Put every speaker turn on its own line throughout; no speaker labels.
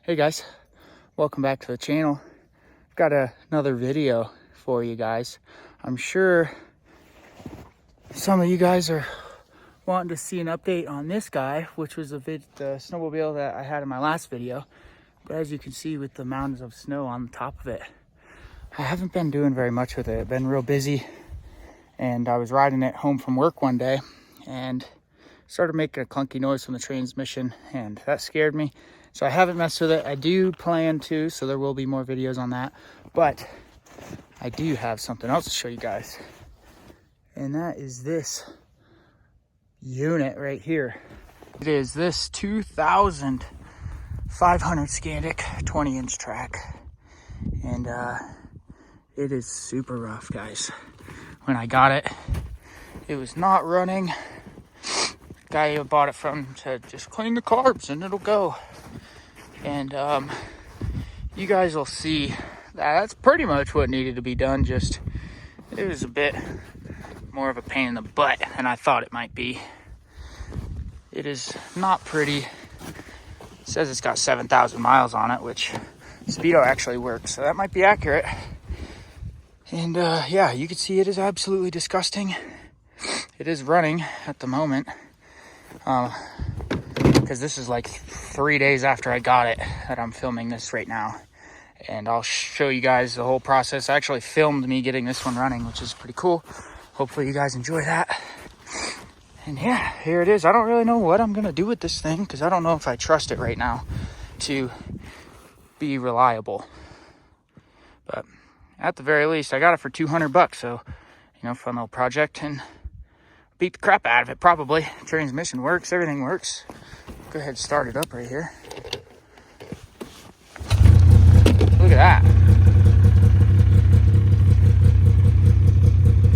Hey guys, welcome back to the channel. I've got another video for you guys. I'm sure some of you guys are wanting to see an update on this guy, which was the snowmobile that I had in my last video. But as you can see with the mountains of snow on the top of it, I haven't been doing very much with it. I've been real busy, and I was riding it home from work one day and started making a clunky noise from the transmission, and that scared me. So I haven't messed with it. I do plan to, so there will be more videos on that. But I do have something else to show you guys. And that is this unit right here. It is this 2,500 Skandic 20-inch track. And it is super rough, guys. When I got it, it was not running. The guy who bought it from said, just clean the carbs and it'll go. And you guys will see that that's pretty much what needed to be done. Just it was a bit more of a pain in the butt than I thought it might be. It is not pretty. It says it's got 7,000 miles on it, which Speedo actually works, so that might be accurate. And yeah, you can see it is absolutely disgusting. It is running at the moment. Because this is like 3 days after I got it that I'm filming this right now. And I'll show you guys the whole process. I actually filmed me getting this one running, which is pretty cool. Hopefully you guys enjoy that. And yeah, here it is. I don't really know what I'm going to do with this thing because I don't know if I trust it right now to be reliable. But at the very least, I got it for $200. So, you know, fun little project, and beat the crap out of it probably. Transmission works, everything works. Go ahead and start it up right here. Look at that.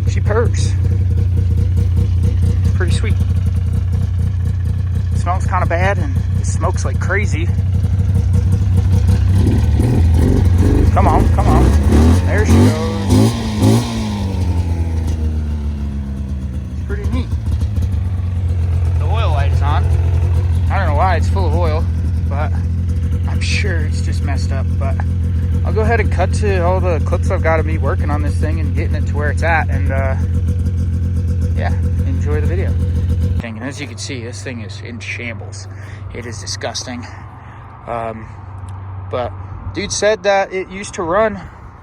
She purrs. Pretty sweet. It smells kind of bad and it smokes like crazy. Come on, come on. There she goes. It's pretty neat. The oil light is on. I don't know why it's full of oil, but I'm sure it's just messed up. But I'll go ahead and cut to all the clips I've got of me working on this thing and getting it to where it's at, and yeah, enjoy the video. And as you can see, this thing is in shambles. It is disgusting. But dude said that it used to run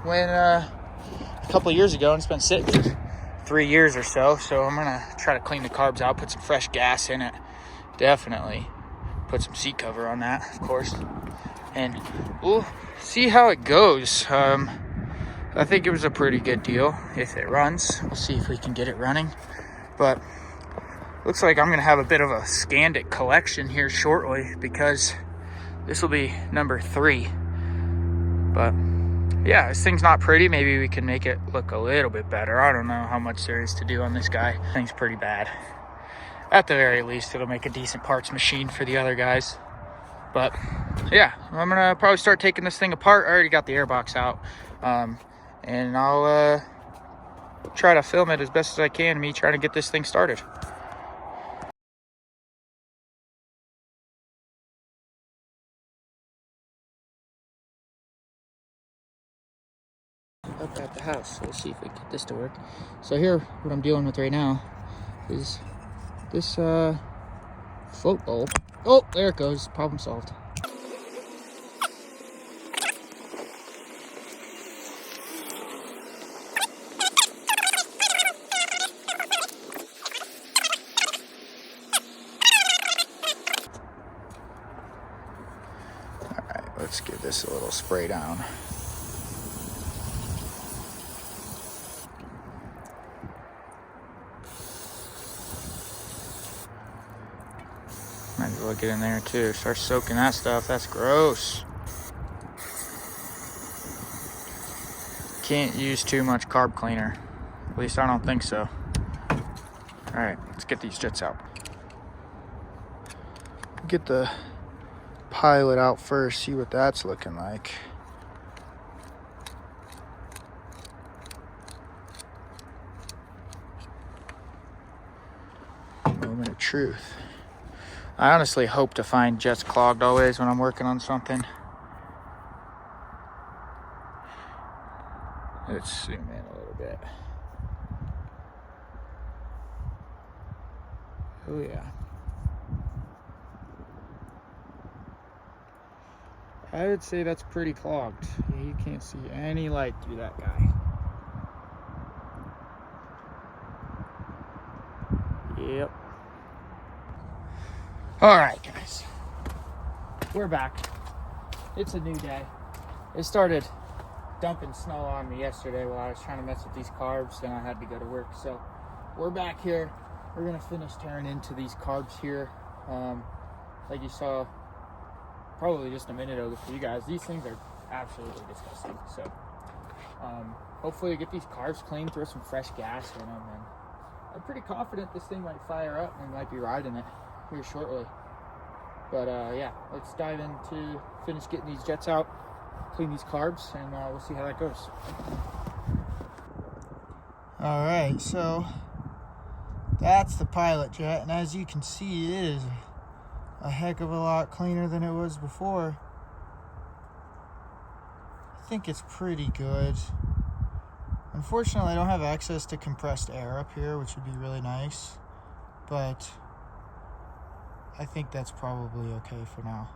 when a couple of years ago, and it's been sitting for 3 years or so. So I'm gonna try to clean the carbs out, put some fresh gas in it. Definitely put some seat cover on that, of course, and we'll see how it goes. I think it was a pretty good deal if it runs. We'll see if we can get it running. But looks like I'm gonna have a bit of a Skandic collection here shortly, because this will be number 3. But yeah, this thing's not pretty. Maybe we can make it look a little bit better. I don't know how much there is to do on this guy. This thing's pretty bad. At the very least, it'll make a decent parts machine for the other guys. But yeah, I'm gonna probably start taking this thing apart. I already got the airbox out, and I'll try to film it as best as I can, me trying to get this thing started. Up at the house, so let's see if we can get this to work. So here, what I'm dealing with right now is this float bulb. Oh, there it goes. Problem solved. All right, let's give this a little spray down. Might as well get in there too. Start soaking that stuff. That's gross. Can't use too much carb cleaner. At least I don't think so. All right, let's get these jets out. Get the pilot out first, see what that's looking like. Moment of truth. I honestly hope to find jets clogged always when I'm working on something. Let's zoom in a little bit. Oh yeah. I would say that's pretty clogged. You can't see any light through that guy. Yep. All right, guys. We're back. It's a new day. It started dumping snow on me yesterday while I was trying to mess with these carbs, and I had to go to work. So we're back here. We're gonna finish tearing into these carbs here. Like you saw probably just a minute ago for you guys, these things are absolutely disgusting. So hopefully we get these carbs clean, throw some fresh gas in them, and I'm pretty confident this thing might fire up and might be riding it here shortly. But yeah, let's dive into finish getting these jets out, clean these carbs, and we'll see how that goes. All right, so that's the pilot jet, and as you can see, it is a heck of a lot cleaner than it was before. I think it's pretty good. Unfortunately, I don't have access to compressed air up here, which would be really nice, but I think that's probably okay for now.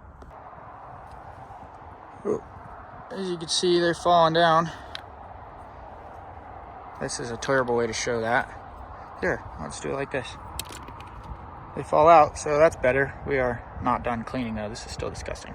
As you can see, they're falling down. This is a terrible way to show that. Here, let's do it like this. They fall out, so that's better. We are not done cleaning though. This is still disgusting.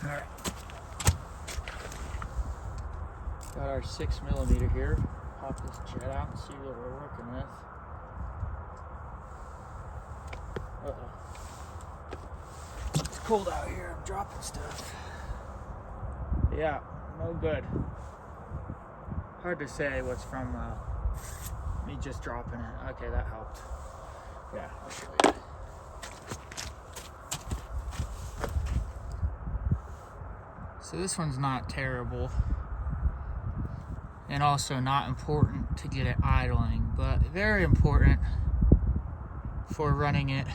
All right. Got our 6mm here. Pop this jet out and see what we're working with. It's cold out here. I'm dropping stuff. Yeah, no good. Hard to say what's from me just dropping it. Okay, that helped. Yeah, I'll show you. So this one's not terrible, and also not important to get it idling, but very important for running it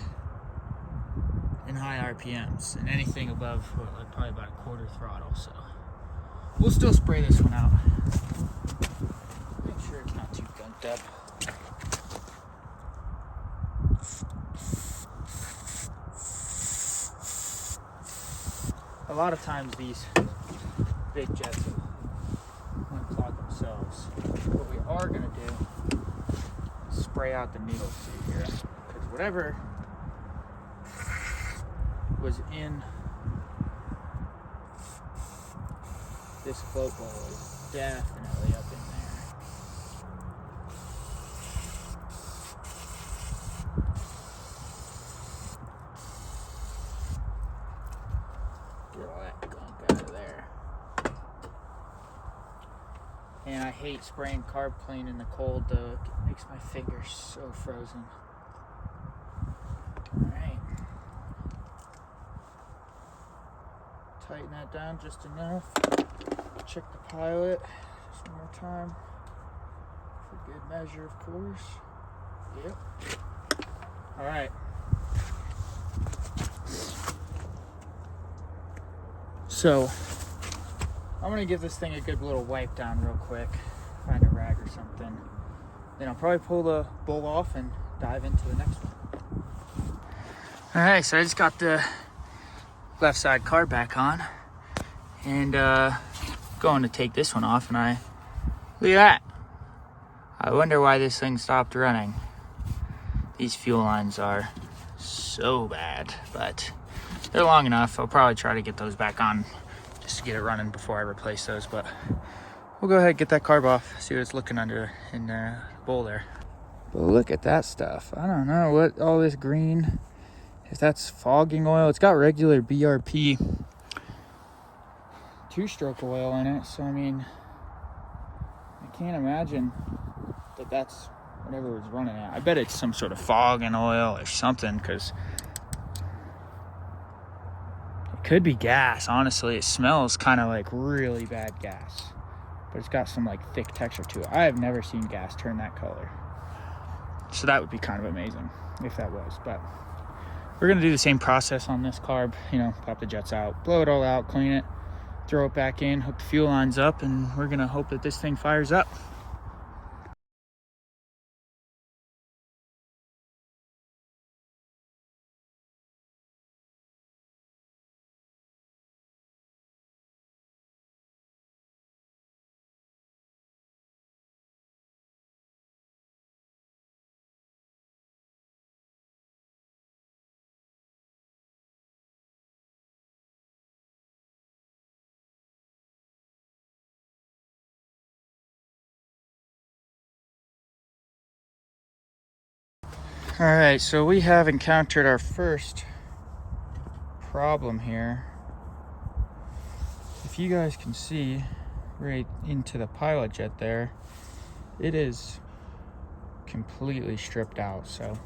in high RPMs and anything above like probably about a quarter throttle. So we'll still spray this one out. Make sure it's not too gunked up. A lot of times these big jets will unclog themselves. What we are going to do is spray out the needles through here, because whatever was in this float bowl is definitely up in there. Get all that gunk out of there. And I hate spraying carb clean in the cold though. It makes my fingers so frozen. Alright. Tighten that down just enough. Check the pilot just one more time. For good measure, of course. Yep. Alright. So, I'm going to give this thing a good little wipe down real quick. Find a rag or something. Then I'll probably pull the bowl off and dive into the next one. Alright, so I just got the left side carb back on. And going to take this one off, and look at that. I wonder why this thing stopped running. These fuel lines are so bad, but they're long enough. I'll probably try to get those back on just to get it running before I replace those, but we'll go ahead and get that carb off, see what it's looking under in the bowl there. But look at that stuff. I don't know what all this green, if that's fogging oil. It's got regular BRP 2-stroke oil in it, so I mean, I can't imagine that that's whatever it's running at. I bet it's some sort of fogging oil or something, because Could be gas, honestly. It smells kind of like really bad gas, but it's got some like thick texture to it. I have never seen gas turn that color. So that would be kind of amazing if that was. But we're gonna do the same process on this carb. You know, pop the jets out, blow it all out, clean it, throw it back in, hook the fuel lines up, and we're gonna hope that this thing fires up. All right, so we have encountered our first problem here. If you guys can see right into the pilot jet there, it is completely stripped out. So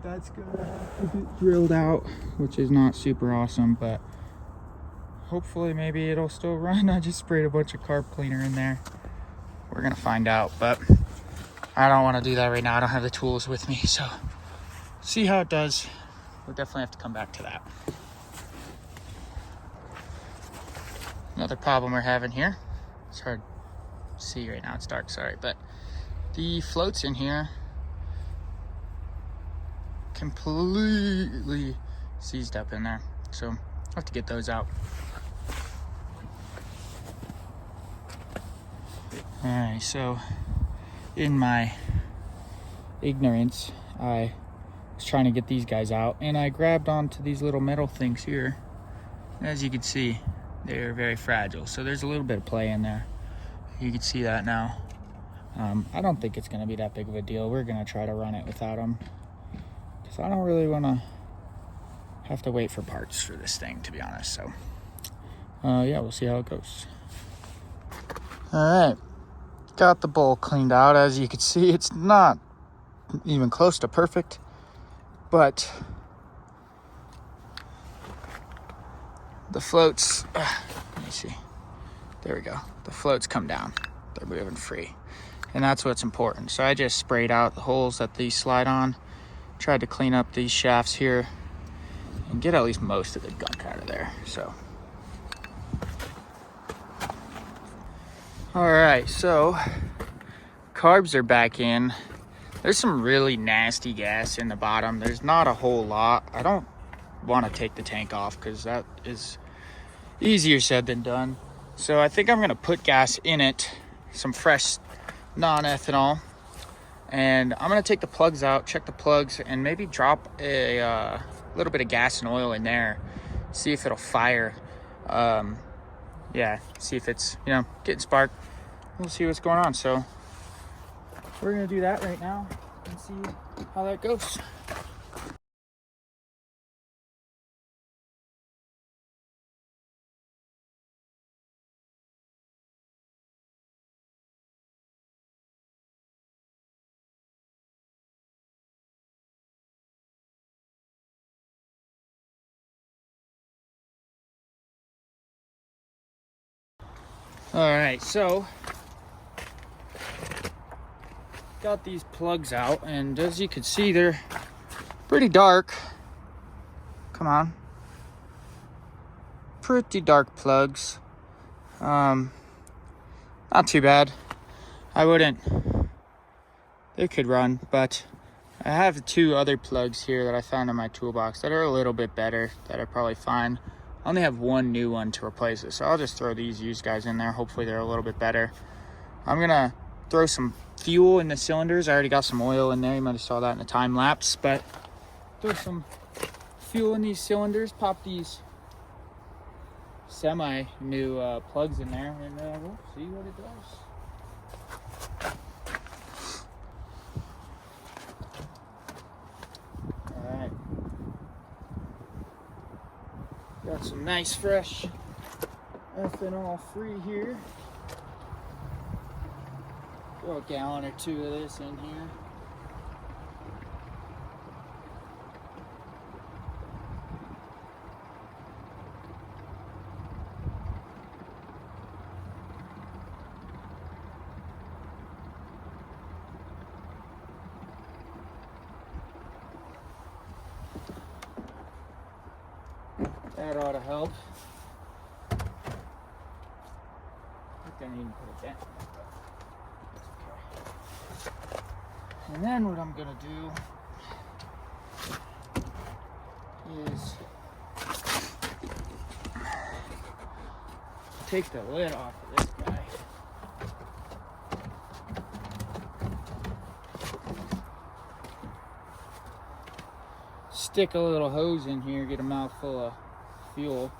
that's gonna have to get drilled out, which is not super awesome, but hopefully maybe it'll still run. I just sprayed a bunch of carb cleaner in there. We're gonna find out, but I don't want to do that right now. I don't have the tools with me, so see how it does. We'll definitely have to come back to that. Another problem we're having here, it's hard to see right now, it's dark, sorry, but the floats in here completely seized up in there, so I'll have to get those out. All right, so in my ignorance, I was trying to get these guys out, and I grabbed onto these little metal things here. As you can see, they're very fragile, so there's a little bit of play in there. You can see that now. I don't think it's going to be that big of a deal. We're going to try to run it without them, because I don't really want to have to wait for parts for this thing, to be honest. So yeah, we'll see how it goes. All right, got the bowl cleaned out. As you can see, it's not even close to perfect, but the floats, let me see, there we go, the floats come down, they're moving free, and that's what's important. So I just sprayed out the holes that these slide on, tried to clean up these shafts here and get at least most of the gunk out of there. So all right, so carbs are back in. There's some really nasty gas in the bottom. There's not a whole lot. I don't want to take the tank off because that is easier said than done. So I think I'm going to put gas in it, some fresh non-ethanol, and I'm going to take the plugs out, check the plugs, and maybe drop a little bit of gas and oil in there, see if it'll fire. Yeah, see if it's, you know, getting spark. We'll see what's going on. So we're going to do that right now and see how that goes. All right, so got these plugs out, and as you can see, they're pretty dark. Come on. Pretty dark plugs. Not too bad. I wouldn't, they could run, but I have two other plugs here that I found in my toolbox that are a little bit better, that are probably fine. I only have one new one to replace it, so I'll just throw these used guys in there. Hopefully they're a little bit better. I'm gonna throw some fuel in the cylinders. I already got some oil in there. You might have saw that in the time lapse, but throw some fuel in these cylinders, pop these semi new plugs in there, and we'll see what it does. All right, got some nice fresh ethanol free here. Throw a gallon or two of this in here. That ought to help. I think I need to put a dent in it, but it's okay. And then what I'm gonna do is take the lid off of this guy. Stick a little hose in here, get a mouthful of fuel.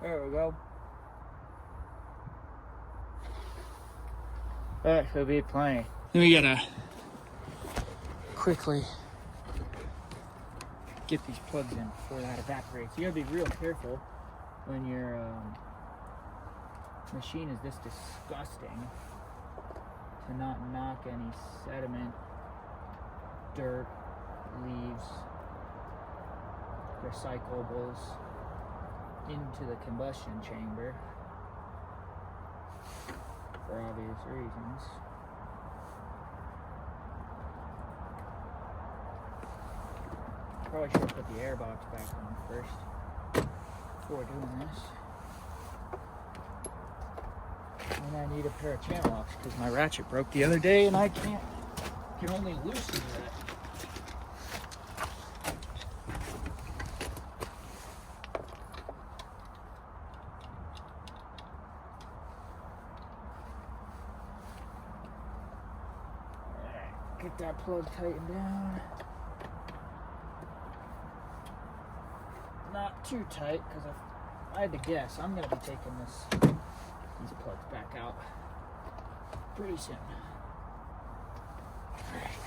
There we go. That should be plenty. Then we gotta quickly get these plugs in before that evaporates. You gotta be real careful when your machine is this disgusting to not knock any sediment, dirt, leaves, recyclables into the combustion chamber for obvious reasons. Probably should have put the air box back on first before doing this. And I need a pair of channel locks because my ratchet broke the other day and I can only loosen it. Get that plug tightened down. Not too tight, because if I had to guess, I'm going to be taking these plugs back out pretty soon. Alright.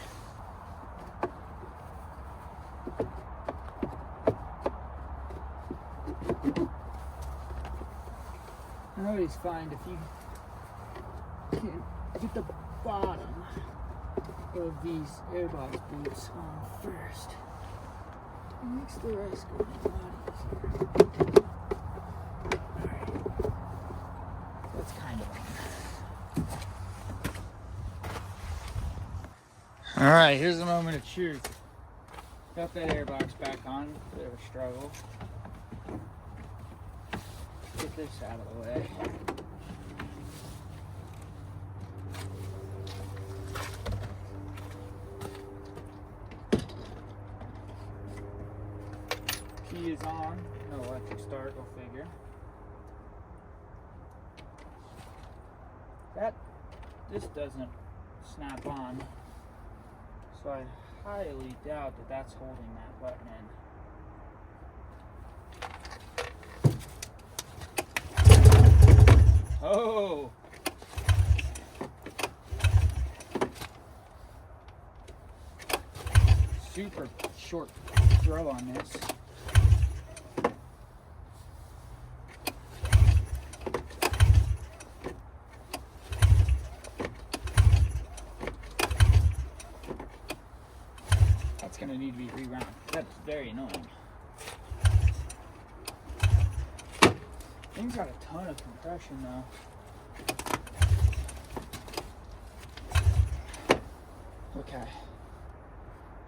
I always find if you can get the bottom of these airbox boots on first, it makes the rest go a lot easier. Alright. That's kind of on. Alright, here's the moment of truth. Got that airbox back on, bit of a struggle. Get this out of the way. Key is on, no electric start, go figure. This doesn't snap on, so I highly doubt that that's holding that button in. Oh! Super short throw on this. That's going to need to be rewound. That's very annoying. Thing's got a ton of compression though. Okay.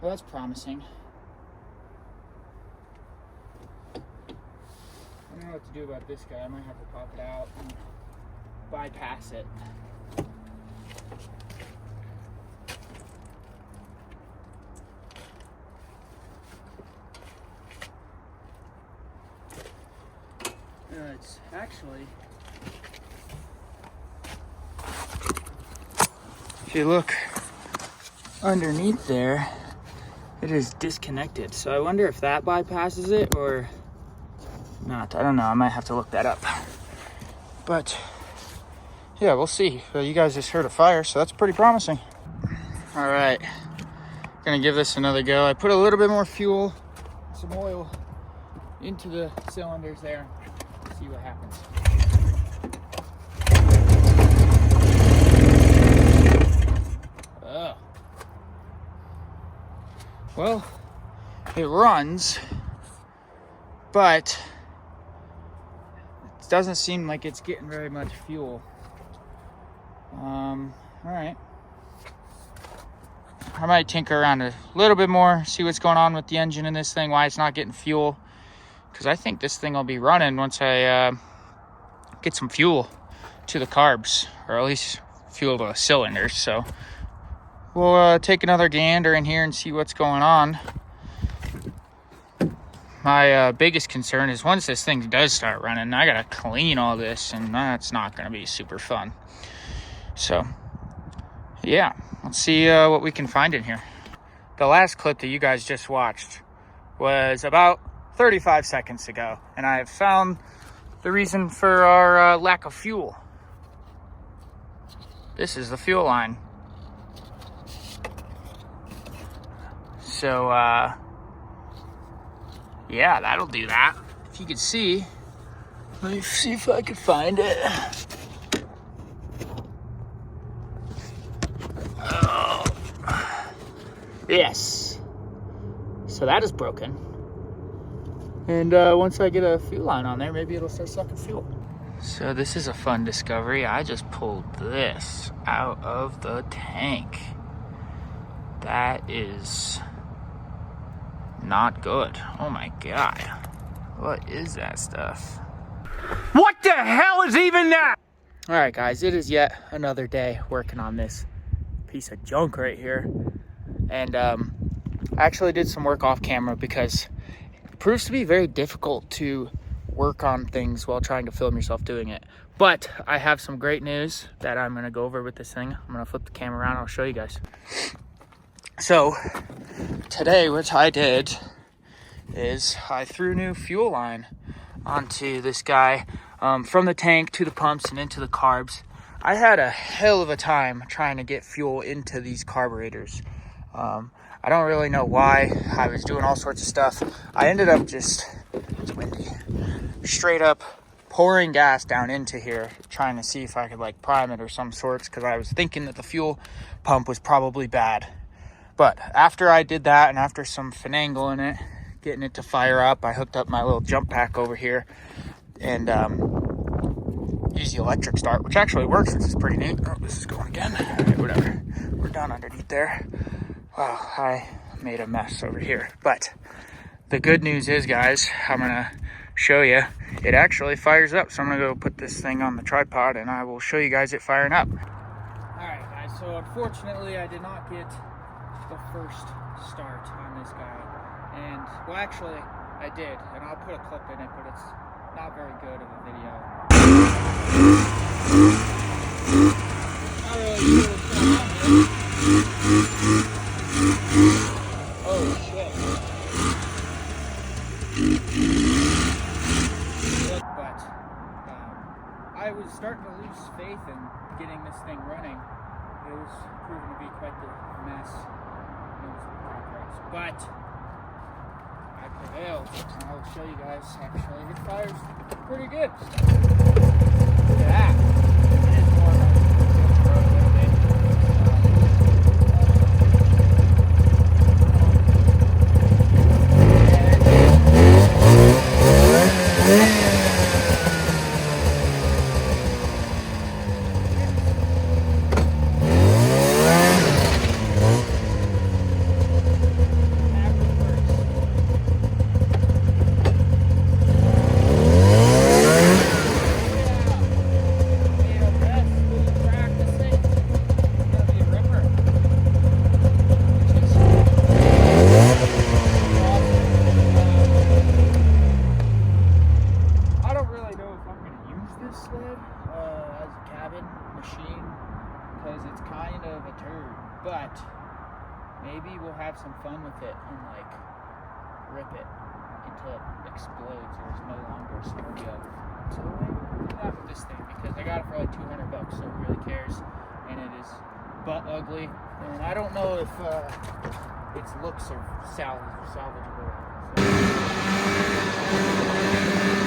Well, that's promising. I don't know what to do about this guy. I might have to pop it out and bypass it. It's actually, if you look underneath there, it is disconnected. So I wonder if that bypasses it or not. I don't know. I might have to look that up. But yeah, we'll see. So you guys just heard a fire, so that's pretty promising. All right, gonna give this another go. I put a little bit more fuel, some oil into the cylinders there. See what happens. Oh. Well, it runs, but it doesn't seem like it's getting very much fuel. All right. I might tinker around a little bit more, see what's going on with the engine in this thing, why it's not getting fuel. Because I think this thing will be running once I get some fuel to the carbs, or at least fuel to the cylinders. So we'll take another gander in here and see what's going on. My biggest concern is once this thing does start running, I gotta clean all this, and that's not gonna be super fun. So yeah, let's see what we can find in here. The last clip that you guys just watched was about 35 seconds ago, and I have found the reason for our lack of fuel. This is the fuel line. So yeah, that'll do that. If you could see, let me see if I could find it. Oh. Yes. So that is broken. And once I get a fuel line on there, maybe it'll start sucking fuel. So this is a fun discovery. I just pulled this out of the tank. That is not good. Oh my God. What is that stuff?
What the hell is even that?
All right, guys, it is yet another day working on this piece of junk right here. And I actually did some work off camera because it proves to be very difficult to work on things while trying to film yourself doing it. But I have some great news that I'm gonna go over with this thing. I'm gonna flip the camera around and I'll show you guys. So today what I did is I threw new fuel line onto this guy from the tank to the pumps and into the carbs. I had a hell of a time trying to get fuel into these carburetors. I don't really know why. I was doing all sorts of stuff. I ended up just, it's windy, straight up pouring gas down into here, trying to see if I could like prime it or some sorts, because I was thinking that the fuel pump was probably bad. But after I did that, and after some finagling it, getting it to fire up, I hooked up my little jump pack over here and used the electric start, which actually works, which is pretty neat. Oh, this is going again. All right, whatever. We're down underneath there. Wow, I made a mess over here. But the good news is, guys, I'm gonna show you, it actually fires up. So I'm gonna go put this thing on the tripod and I will show you guys it firing up. All right, guys, so unfortunately I did not get the first start on this guy, and well, actually I did, and I'll put a clip in it, but it's not very good of a video. Not really sure what's going on here. Oh shit. But I was starting to lose faith in getting this thing running. It was proving to be quite the mess. It was pretty gross, but I prevailed, and I'll show you guys. Actually, it fires pretty good. Look at that. It is more like a little bit. But maybe we'll have some fun with it and like rip it until it explodes or is no longer a Scorpio. So maybe we'll do that with this thing because I got it for like $200, so who really cares? And it is butt ugly, and I don't know if its looks are salvageable. So.